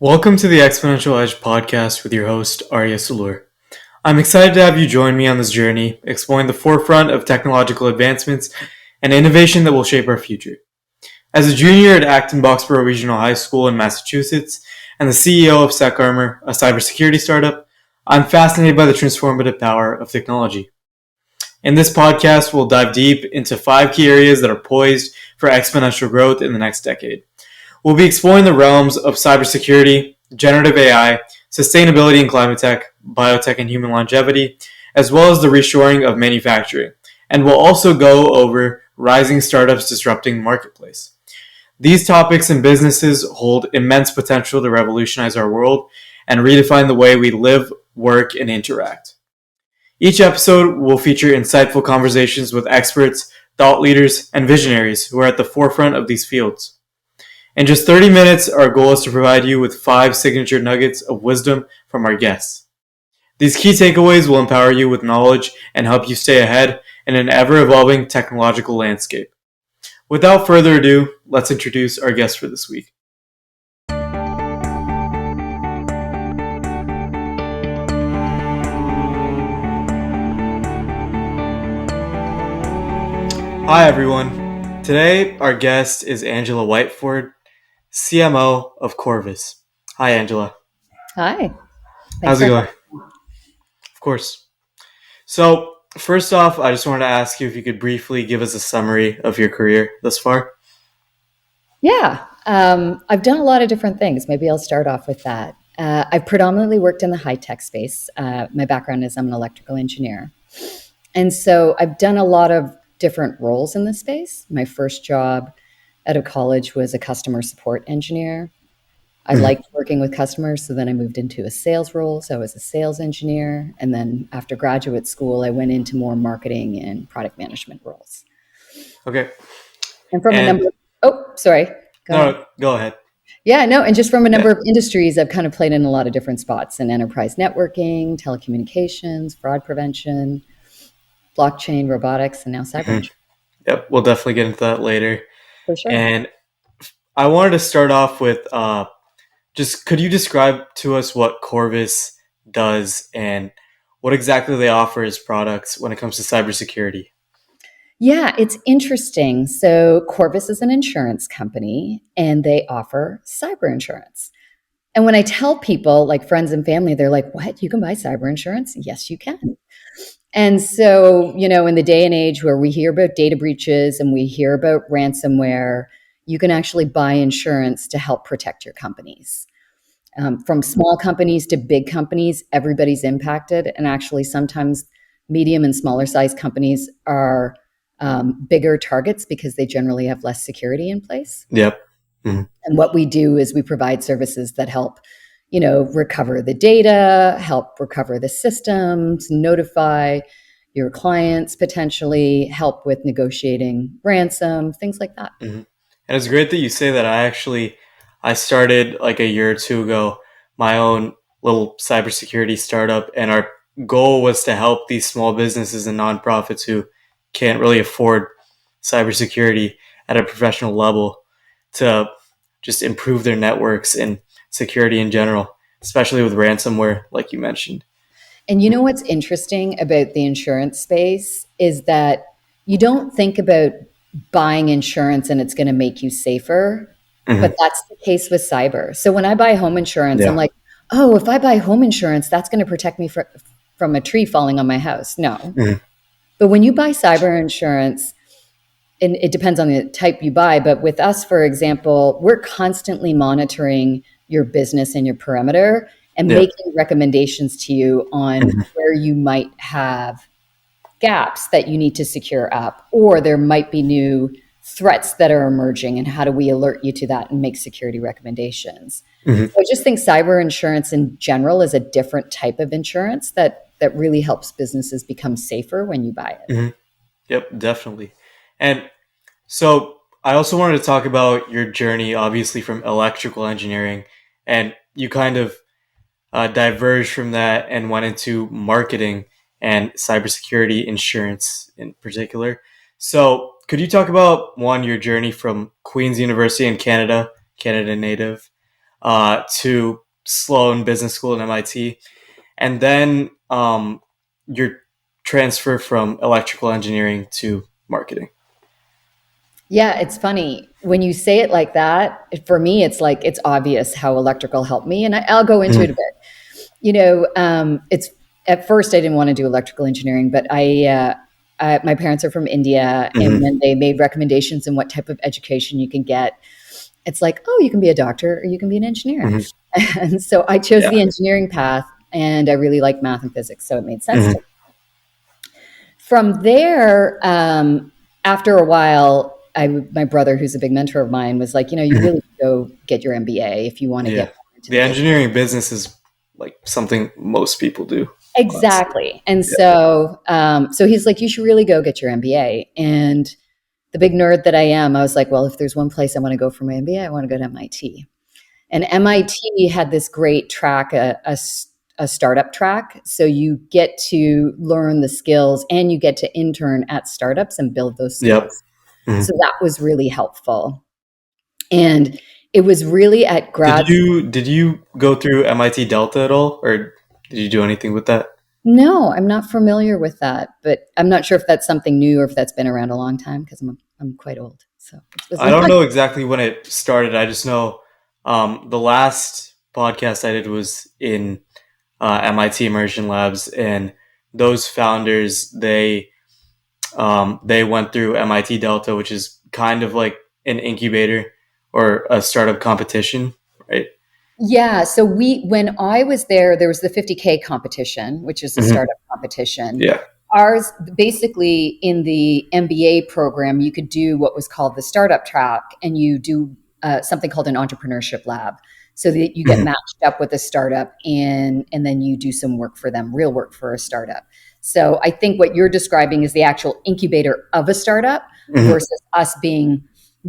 Welcome to the Exponential Edge podcast with your host, Arya Salur. I'm excited to have you join me on this journey, exploring the forefront of technological advancements and innovation that will shape our future. As a junior at Acton-Boxborough Regional High School in Massachusetts and the CEO of SecArmor, a cybersecurity startup, I'm fascinated by the transformative power of technology. In this podcast, we'll dive deep into 5 key areas that are poised for exponential growth in the next decade. We'll be exploring the realms of cybersecurity, generative AI, sustainability and climate tech, biotech and human longevity, as well as the reshoring of manufacturing. And we'll also go over rising startups disrupting the marketplace. These topics and businesses hold immense potential to revolutionize our world and redefine the way we live, work, and interact. Each episode will feature insightful conversations with experts, thought leaders, and visionaries who are at the forefront of these fields. In just 30 minutes, our goal is to provide you with 5 signature nuggets of wisdom from our guests. These key takeaways will empower you with knowledge and help you stay ahead in an ever-evolving technological landscape. Without further ado, let's introduce our guest for this week. Hi everyone. Today, our guest is Angela Whiteford, CMO of Corvus. Hi, Angela. Hi. How's it going? Of course. So, first off, I just wanted to ask you if you could briefly give us a summary of your career thus far. Yeah, I've done a lot of different things. Maybe I'll start off with that. I've predominantly worked in the high-tech space. My background is I'm an electrical engineer. And so I've done a lot of different roles in this space. My first job out of college was a customer support engineer. I liked working with customers, so then I moved into a sales role. So I was a sales engineer. And then after graduate school, I went into more marketing and product management roles. Okay. And from a number sorry. Go ahead. Yeah, no, and just from a number of industries, I've kind of played in a lot of different spots in enterprise networking, telecommunications, fraud prevention, blockchain, robotics, and now cyber. Yep, we'll definitely get into that later. For sure. And I wanted to start off with just could you describe to us what Corvus does and what exactly they offer as products when it comes to cybersecurity? Yeah, it's interesting. So Corvus is an insurance company and they offer cyber insurance. And when I tell people, like friends and family, they're like, what? You can buy cyber insurance? Yes, you can. And so, in the day and age where we hear about data breaches and we hear about ransomware, you can actually buy insurance to help protect your companies. From small companies to big companies, everybody's impacted. And actually, sometimes medium and smaller size companies are bigger targets because they generally have less security in place. Yep. Mm-hmm. And what we do is we provide services that help recover the data, help recover the systems, notify your clients, potentially help with negotiating ransom, things like that. Mm-hmm. And it's great that you say that. I started like a year or two ago, my own little cybersecurity startup, and our goal was to help these small businesses and nonprofits who can't really afford cybersecurity at a professional level to just improve their networks and security in general, especially with ransomware, like you mentioned. And you know what's interesting about the insurance space is that you don't think about buying insurance and it's going to make you safer, but that's the case with cyber. So when I buy home insurance, I'm like, oh, if I buy home insurance, that's going to protect me from a tree falling on my house. No. But when you buy cyber insurance, and it depends on the type you buy, but with us, for example, we're constantly monitoring your business and your perimeter and making recommendations to you on where you might have gaps that you need to secure up, or there might be new threats that are emerging, and how do we alert you to that and make security recommendations. So I just think cyber insurance in general is a different type of insurance that really helps businesses become safer when you buy it. Yep, definitely. And so I also wanted to talk about your journey, obviously from electrical engineering, and you kind of diverged from that and went into marketing and cybersecurity insurance in particular. So could you talk about, one, your journey from Queen's University in Canada native, to Sloan Business School at MIT, and then your transfer from electrical engineering to marketing. Yeah, it's funny. When you say it like that, for me, it's like it's obvious how electrical helped me. And I'll go into it a bit. It's at first I didn't want to do electrical engineering, but my parents are from India, and when they made recommendations on what type of education you can get, it's like, oh, you can be a doctor or you can be an engineer. And so I chose the engineering path, and I really like math and physics, so it made sense to me. From there, after a while, my brother, who's a big mentor of mine, was like, you really go get your MBA if you want to get into the engineering business is like something most people do. Exactly. And so he's like, you should really go get your MBA. And the big nerd that I am, I was like, well, if there's one place I want to go for my MBA, I want to go to MIT. And MIT had this great track, a startup track. So you get to learn the skills and you get to intern at startups and build those skills. So that was really helpful. And it was really at grad. Did you go through MIT Delta at all, or did you do anything with that? No, I'm not familiar with that, but I'm not sure if that's something new or if that's been around a long time, because I'm quite old. So I don't know exactly when it started. I just know the last podcast I did was in MIT Immersion Labs, and those founders they went through MIT Delta, which is kind of like an incubator or a startup competition, right? Yeah. So when I was there was the 50K competition, which is a startup competition. Yeah. Ours, basically in the MBA program, you could do what was called the startup track, and you do something called an entrepreneurship lab, so that you get matched up with a startup and then you do some work for them, real work for a startup. So I think what you're describing is the actual incubator of a startup versus us being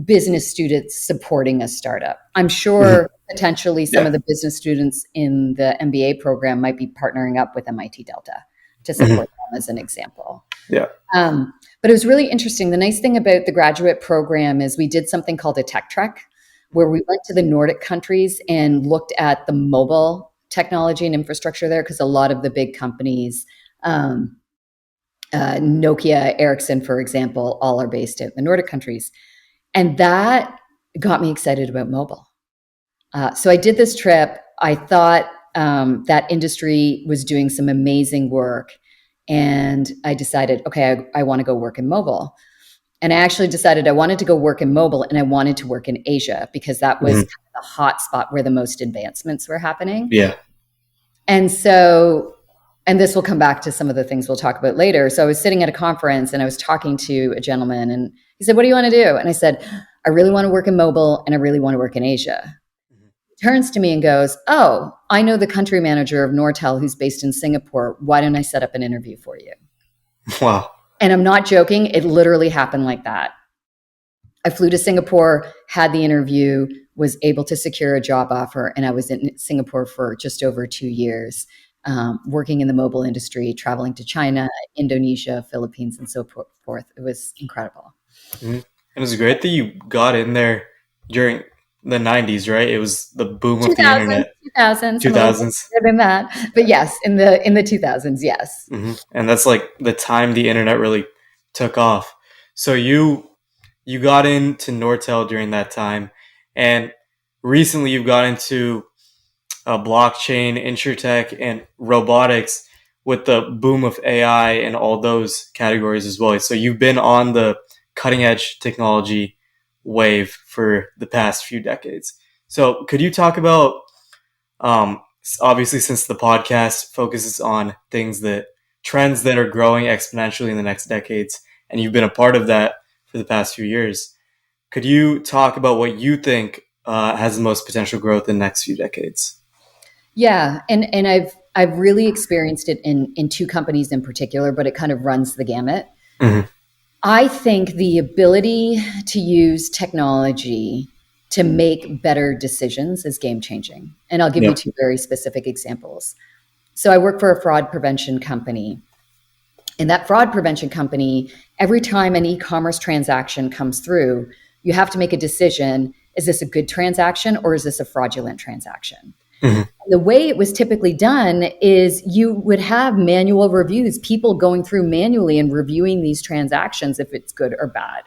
business students supporting a startup. I'm sure potentially some of the business students in the MBA program might be partnering up with MIT Delta to support them, as an example. Yeah. But it was really interesting. The nice thing about the graduate program is we did something called a tech trek, where we went to the Nordic countries and looked at the mobile technology and infrastructure there, because a lot of the big companies, Nokia, Ericsson, for example, all are based in the Nordic countries. And that got me excited about mobile. So I did this trip. I thought that industry was doing some amazing work. And I decided, okay, I want to go work in mobile. And I actually decided I wanted to go work in mobile, and I wanted to work in Asia, because that was kind of the hot spot where the most advancements were happening. Yeah. And so, and this will come back to some of the things we'll talk about later. So I was sitting at a conference and I was talking to a gentleman, and he said, what do you want to do? And I said, I really want to work in mobile, and I really want to work in Asia. He turns to me and goes, oh, I know the country manager of Nortel who's based in Singapore. Why don't I set up an interview for you? Wow. And I'm not joking. It literally happened like that. I flew to Singapore, had the interview, was able to secure a job offer, and I was in Singapore for just over 2 years, working in the mobile industry, traveling to China, Indonesia, Philippines, and so forth. It was incredible. And it was great that you got in there during the 90s, right? It was the boom of the internet. 2000s. Than that. But yes, in the 2000s, yes. And that's like the time the internet really took off. So you got into Nortel during that time, and recently you've got into blockchain, insurtech, and robotics with the boom of AI and all those categories as well. So you've been on the cutting edge technology wave for the past few decades. So could you talk about, obviously, since the podcast focuses on trends that are growing exponentially in the next decades, and you've been a part of that for the past few years, could you talk about what you think has the most potential growth in the next few decades? Yeah, and I've really experienced it in two companies in particular, but it kind of runs the gamut. I think the ability to use technology to make better decisions is game changing. And I'll give you two very specific examples. So I work for a fraud prevention company. And that fraud prevention company, every time an e-commerce transaction comes through, you have to make a decision. is this a good transaction or is this a fraudulent transaction? Mhm. The way it was typically done is you would have manual reviews, people going through manually and reviewing these transactions if it's good or bad.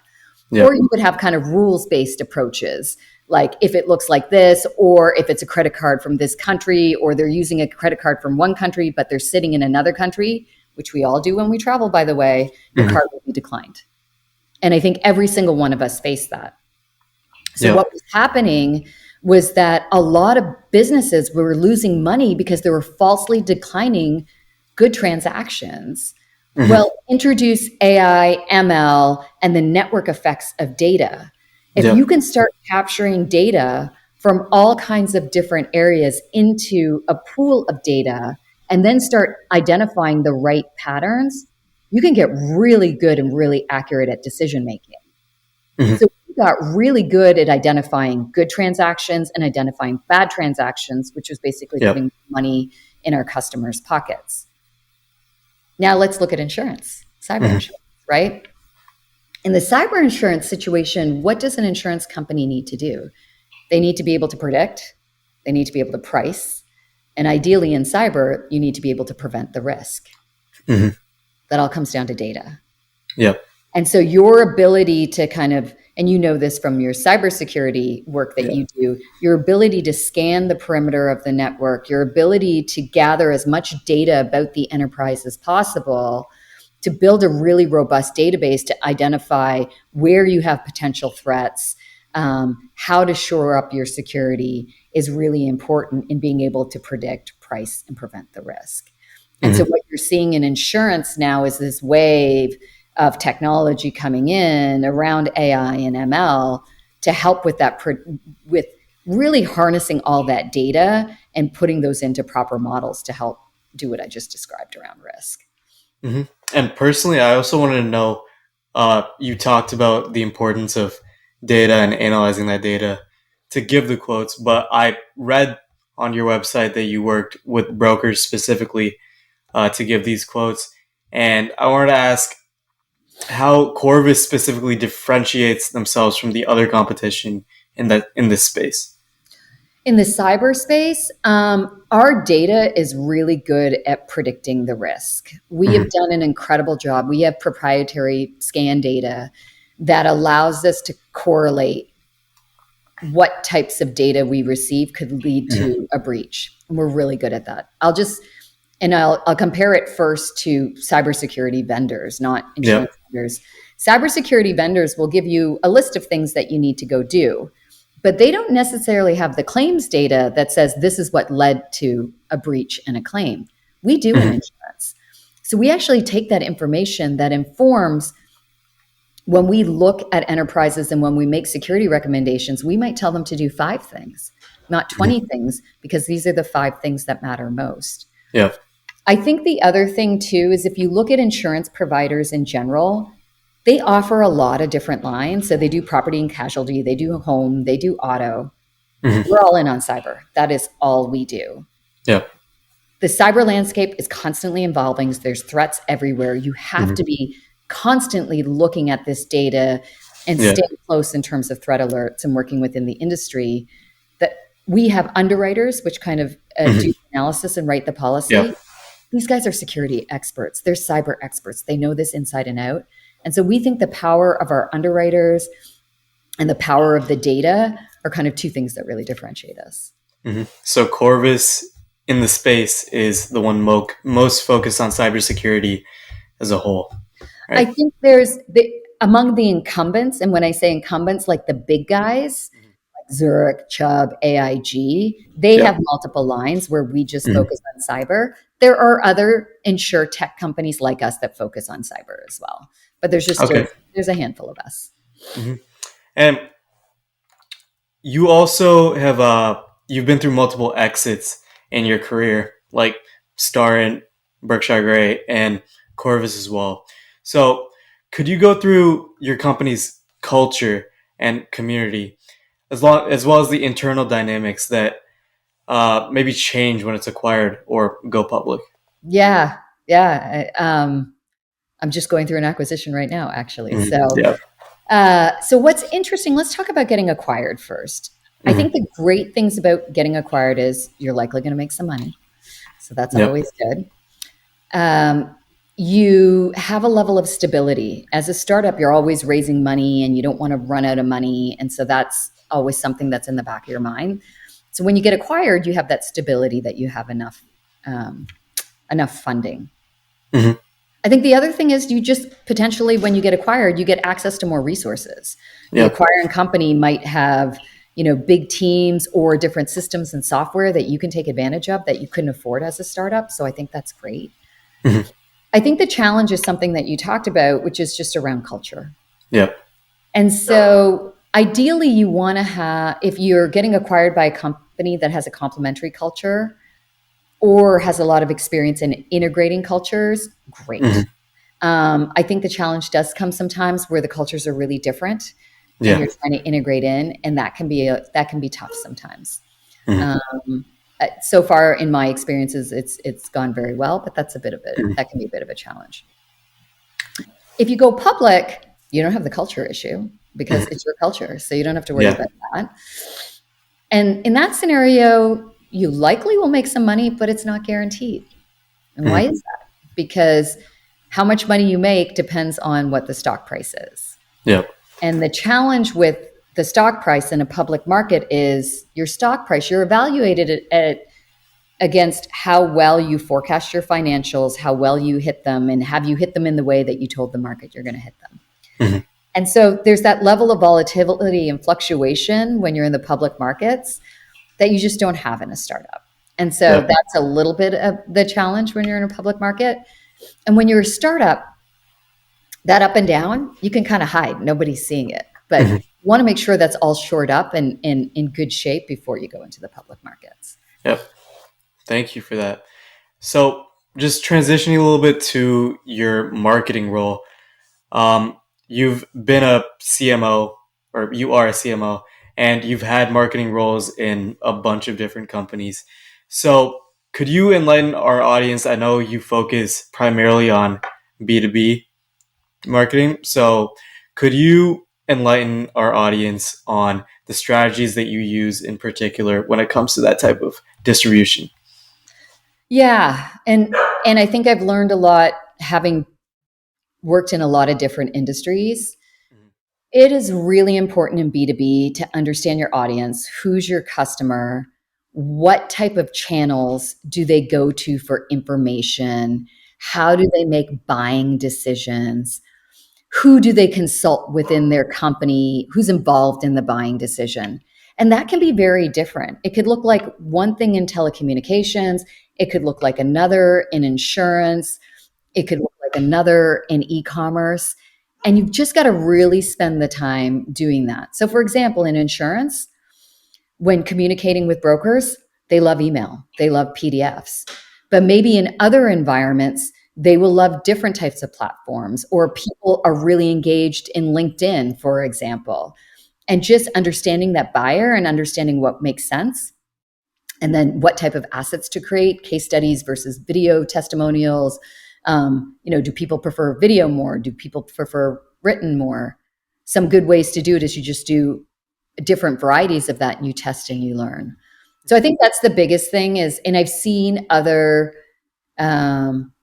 Yeah. Or you would have kind of rules-based approaches, like if it looks like this, or if it's a credit card from this country, or they're using a credit card from one country, but they're sitting in another country, which we all do when we travel, by the way, your card will be declined. And I think every single one of us faced that. So what was happening was that a lot of businesses were losing money because they were falsely declining good transactions. Well, introduce AI, ML, and the network effects of data. If you can start capturing data from all kinds of different areas into a pool of data and then start identifying the right patterns, you can get really good and really accurate at decision making. So we got really good at identifying good transactions and identifying bad transactions, which was basically putting money in our customers' pockets. Now let's look at insurance, cyber insurance, right? In the cyber insurance situation, what does an insurance company need to do? They need to be able to predict, they need to be able to price, and ideally in cyber, you need to be able to prevent the risk. That all comes down to data. And so your ability to kind of, and you know this from your cybersecurity work that you do, your ability to scan the perimeter of the network, your ability to gather as much data about the enterprise as possible, to build a really robust database to identify where you have potential threats, how to shore up your security is really important in being able to predict, price, and prevent the risk. And so what you're seeing in insurance now is this wave of technology coming in around AI and ML to help with that, with really harnessing all that data and putting those into proper models to help do what I just described around risk. And personally, I also wanted to know, you talked about the importance of data and analyzing that data to give the quotes, but I read on your website that you worked with brokers specifically to give these quotes. And I wanted to ask how Corvus specifically differentiates themselves from the other competition in this space. In the cyberspace, our data is really good at predicting the risk. We have done an incredible job. We have proprietary scan data that allows us to correlate what types of data we receive could lead to a breach. And we're really good at that. I'll compare it first to cybersecurity vendors, not insurance vendors. Cybersecurity vendors will give you a list of things that you need to go do, but they don't necessarily have the claims data that says this is what led to a breach and a claim. We do in insurance. So we actually take that information that informs when we look at enterprises and when we make security recommendations, we might tell them to do 5 things, not 20 things, because these are the 5 things that matter most. I think the other thing too is if you look at insurance providers in general, they offer a lot of different lines. So they do property and casualty, they do home, they do auto. We're all in on cyber. That is all we do. The cyber landscape is constantly evolving. There's threats everywhere. You have to be constantly looking at this data and staying close in terms of threat alerts and working within the industry. That we have underwriters, which kind of do analysis and write the policy. These guys are security experts. They're cyber experts. They know this inside and out. And so we think the power of our underwriters and the power of the data are kind of 2 things that really differentiate us. So Corvus in the space is the one most focused on cybersecurity as a whole, right? I think among the incumbents, and when I say incumbents, like the big guys, like Zurich, Chubb, AIG, they have multiple lines where we just focus on cyber. There are other insure tech companies like us that focus on cyber as well. But there's just there's a handful of us. And you also have you've been through multiple exits in your career, like Starent, Berkshire Grey, and Corvus as well. So could you go through your company's culture and community, as well as the internal dynamics that maybe change when it's acquired or go public? Yeah. I'm just going through an acquisition right now, actually. So So what's interesting, let's talk about getting acquired first. I Mm-hmm. think the great things about getting acquired is you're likely going to make some money. So that's Yep. always good. Um, you have a level of stability. As a startup, you're always raising money and you don't want to run out of money. And so that's always something that's in the back of your mind. So when you get acquired, you have that stability that you have um, enough funding. Mm-hmm. I think the other thing is you just potentially, when you get acquired, you get access to more resources. The Yep. acquiring company might have, big teams or different systems and software that you can take advantage of that you couldn't afford as a startup. So I think that's great. Mm-hmm. I think the challenge is something that you talked about, which is just around culture. Yep. And so ideally, you want to have, if you're getting acquired by a company that has a complementary culture or has a lot of experience in integrating cultures, great. Mm-hmm. I think the challenge does come sometimes where the cultures are really different and Yeah. you're trying to integrate in, and that can be tough sometimes. Mm-hmm. So far in my experiences, it's gone very well, but Mm-hmm. that can be a bit of a challenge. If you go public, you don't have the culture issue because it's your culture, so you don't have to worry Yeah. about that. And in that scenario, you likely will make some money, but it's not guaranteed. And why Mm-hmm. is that? Because how much money you make depends on what the stock price is. Yep. And the challenge with the stock price in a public market is your stock price, you're evaluated against how well you forecast your financials, how well you hit them, and have you hit them in the way that you told the market you're going to hit them. Mm-hmm. And so there's that level of volatility and fluctuation when you're in the public markets that you just don't have in a startup. And so Yep. that's a little bit of the challenge when you're in a public market. And when you're a startup, that up and down, you can kind of hide. Nobody's seeing it. But Mm-hmm. you want to make sure that's all shored up and in good shape before you go into the public markets. Yep. Thank you for that. So, just transitioning a little bit to your marketing role. Um, you've been a CMO, or you are a CMO, and you've had marketing roles in a bunch of different companies. So, could you enlighten our audience? I know you focus primarily on B2B marketing. So, could you enlighten our audience on the strategies that you use in particular when it comes to that type of distribution? Yeah. And I think I've learned a lot having worked in a lot of different industries. It is really important in B2B to understand your audience, who's your customer, what type of channels do they go to for information, how do they make buying decisions, who do they consult within their company, who's involved in the buying decision. And that can be very different. It could look like one thing in telecommunications, it could look like another in insurance, it could look like another in e-commerce. And you've just got to really spend the time doing that. So, for example, in insurance, when communicating with brokers, they love email, they love PDFs. But maybe in other environments, they will love different types of platforms, or people are really engaged in LinkedIn, for example. And just understanding that buyer and understanding what makes sense, and then what type of assets to create, case studies versus video testimonials. Do people prefer video more? Do people prefer written more? Some good ways to do it is you just do different varieties of that and you test and you learn. So I think that's the biggest thing is, and I've seen other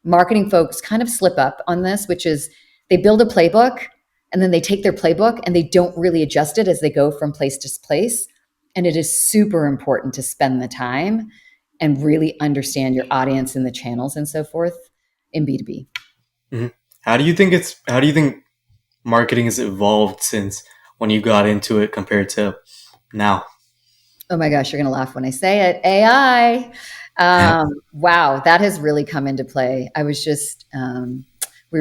marketing folks kind of slip up on this, which is they build a playbook and then they take their playbook and they don't really adjust it as they go from place to place. And it is super important to spend the time and really understand your audience and the channels and so forth in B2B. Mm-hmm. How do you think marketing has evolved since when you got into it compared to now? Oh my gosh, you're going to laugh when I say it. AI. Yeah. Wow, that has really come into play. We were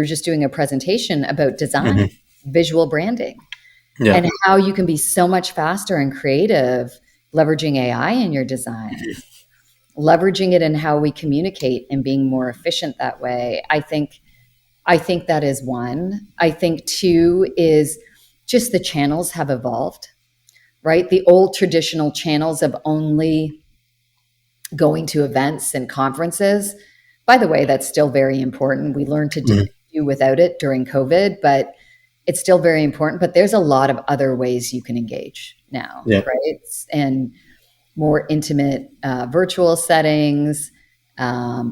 just doing a presentation about design, Mm-hmm. visual branding, Yeah. and how you can be so much faster and creative leveraging AI in your designs, leveraging it in how we communicate and being more efficient that way. I think that is one. I think two is just the channels have evolved, right? The old traditional channels of only going to events and conferences. By the way, that's still very important. We learned to Mm-hmm. do without it during COVID, but it's still very important, but there's a lot of other ways you can engage now, Yeah. right? And more intimate virtual settings,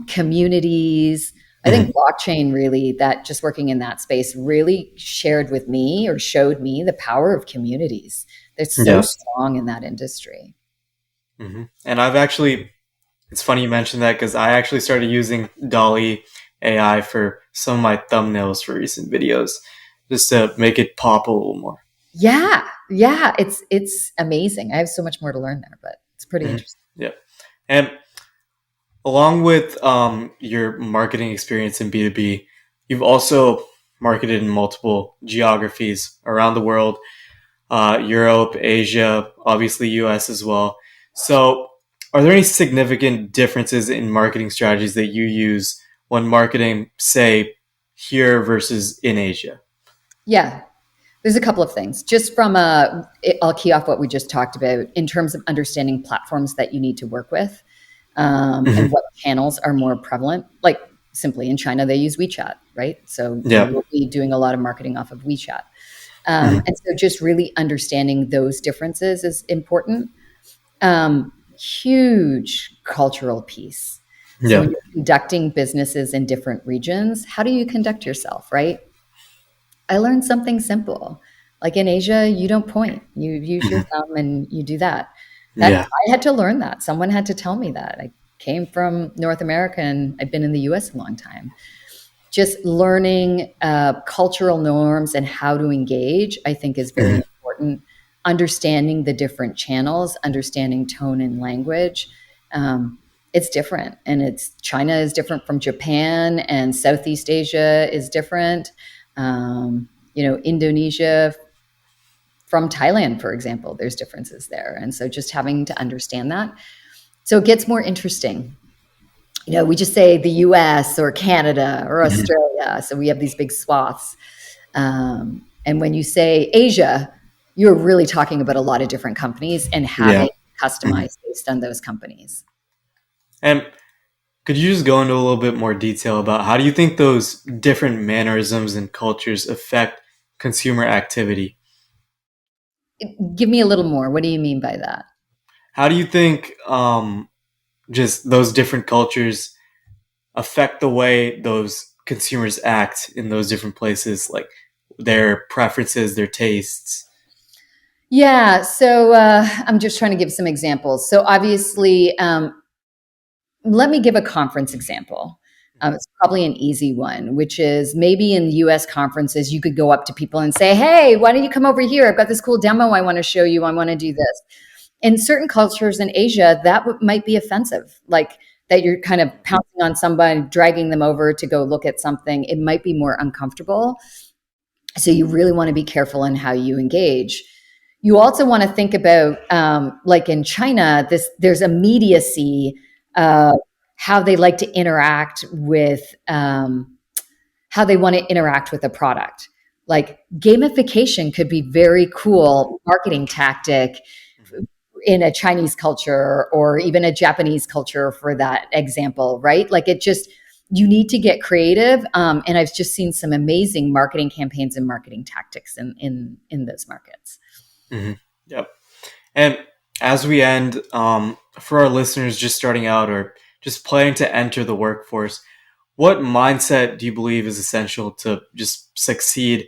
communities. I Mhm. think blockchain really, that just working in that space really shared with me or showed me the power of communities. They're so Yeah. strong in that industry. And I've actually, it's funny you mentioned that because I actually started using Dolly AI for some of my thumbnails for recent videos just to make it pop a little more. Yeah, yeah, it's amazing. I have so much more to learn there, but it's pretty Mhm. interesting. Yeah. And along with your marketing experience in B2B, you've also marketed in multiple geographies around the world, Europe, Asia, obviously US as well. So, are there any significant differences in marketing strategies that you use when marketing, say, here versus in Asia? Yeah, there's a couple of things. Just from I'll key off what we just talked about in terms of understanding platforms that you need to work with, and Hmm. what channels are more prevalent. Like simply in China, they use WeChat, right? So you Yeah. will be doing a lot of marketing off of WeChat. Hmm. And so just really understanding those differences is important. Huge cultural piece. So when Yeah. you're conducting businesses in different regions, how do you conduct yourself, right? I learned something simple. Like in Asia, you don't point. You use your Hmm. thumb and you do that. That Yeah. I had to learn that. Someone had to tell me that. I came from North America and I've been in the US a long time. Just learning cultural norms and how to engage, I think, is very Hmm. important. Understanding the different channels, understanding tone and language. Um, it's different, and it's China is different from Japan, and Southeast Asia is different. Indonesia from Thailand, for example, there's differences there, and so just having to understand that. So it gets more interesting. We just say the US or Canada or Hmm. Australia. So we have these big swaths. And when you say Asia, you're really talking about a lot of different companies and Yeah. having Hmm. customized based on those companies. And could you just go into a little bit more detail about how do you think those different mannerisms and cultures affect consumer activity? Give me a little more. What do you mean by that? How do you think just those different cultures affect the way those consumers act in those different places, like their preferences, their tastes? Yeah, so I'm just trying to give some examples. So obviously, let me give a conference example. It's probably an easy one, which is maybe in US conferences, you could go up to people and say, hey, why don't you come over here? I've got this cool demo I want to show you. I want to do this. In certain cultures in Asia, that might be offensive, like that you're kind of pouncing on somebody, dragging them over to go look at something. It might be more uncomfortable. So you really want to be careful in how you engage. You also want to think about, like in China, there's immediacy, how they like to interact with, how they want to interact with a product. Like gamification could be very cool marketing tactic in a Chinese culture or even a Japanese culture for that example, right? Like it just, you need to get creative. And I've just seen some amazing marketing campaigns and marketing tactics in those markets. Mm-hmm. Yep. And as we end, for our listeners just starting out or just planning to enter the workforce, what mindset do you believe is essential to just succeed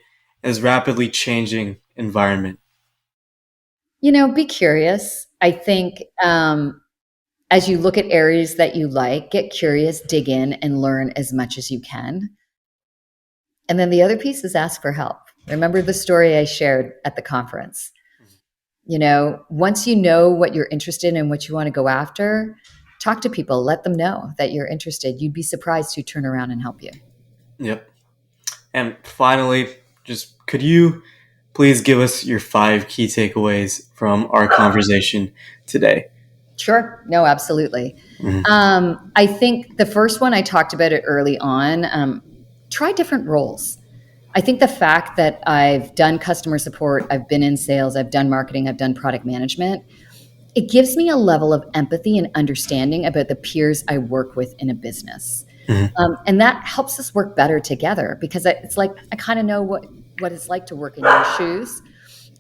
in this rapidly changing environment? Be curious. I think as you look at areas that you like, get curious, dig in, and learn as much as you can. And then the other piece is ask for help. Remember the story I shared at the conference. Once you know what you're interested in and what you want to go after, talk to people, let them know that you're interested. You'd be surprised who turn around and help you. Yep. And finally, just could you please give us your 5 key takeaways from our conversation today? Sure. No, absolutely. Mhm. I think the first one, I talked about it early on. Try different roles. I think the fact that I've done customer support, I've been in sales, I've done marketing, I've done product management, it gives me a level of empathy and understanding about the peers I work with in a business. Mhm. And that helps us work better together because it's like I kind of know what it's like to work in your shoes.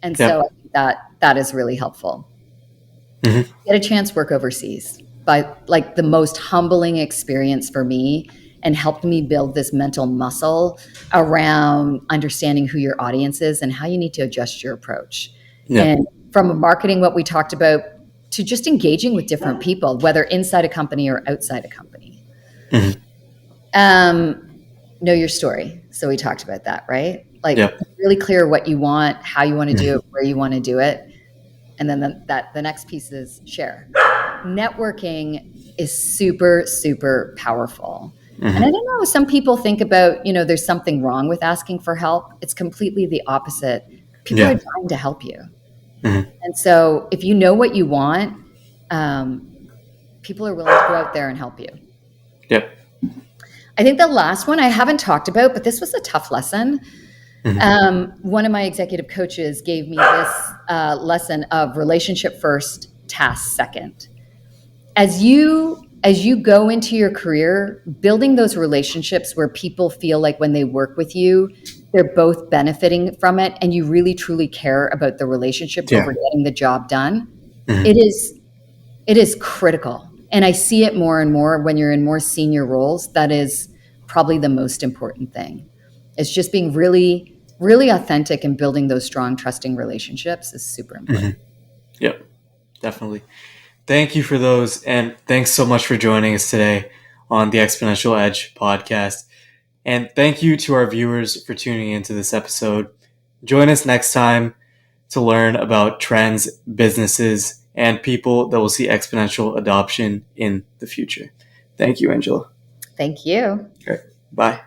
And so I think that is really helpful. Mm-hmm. Get a chance, work overseas, but like the most humbling experience for me, and helped me build this mental muscle around understanding who your audience is and how you need to adjust your approach. Yeah. And from marketing, what we talked about, to just engaging with different people, whether inside a company or outside a company. Mm-hmm. Know your story. So we talked about that, right? Like Yep. really clear what you want, how you want to do Mm-hmm. it, where you want to do it. And then the next piece is share. Networking is super, super powerful. Mm-hmm. And I don't know, some people think about, there's something wrong with asking for help. It's completely the opposite. People are trying to help you. Mm-hmm. And so if you know what you want, people are willing to go out there and help you. Yep. I think the last one I haven't talked about, but this was a tough lesson. One of my executive coaches gave me this lesson of relationship first, task second. As you go into your career, building those relationships where people feel like when they work with you, they're both benefiting from it, and you really truly care about the relationship over getting the job done. Mm-hmm. It is critical. And I see it more and more when you're in more senior roles. That is probably the most important thing. It's just being really, really authentic and building those strong, trusting relationships is super important. Mm-hmm. Yep, definitely. Thank you for those. And thanks so much for joining us today on the Exponential Edge podcast. And thank you to our viewers for tuning into this episode. Join us next time to learn about trends, businesses, and people that will see exponential adoption in the future. Thank you, Angela. Thank you. Okay. Bye.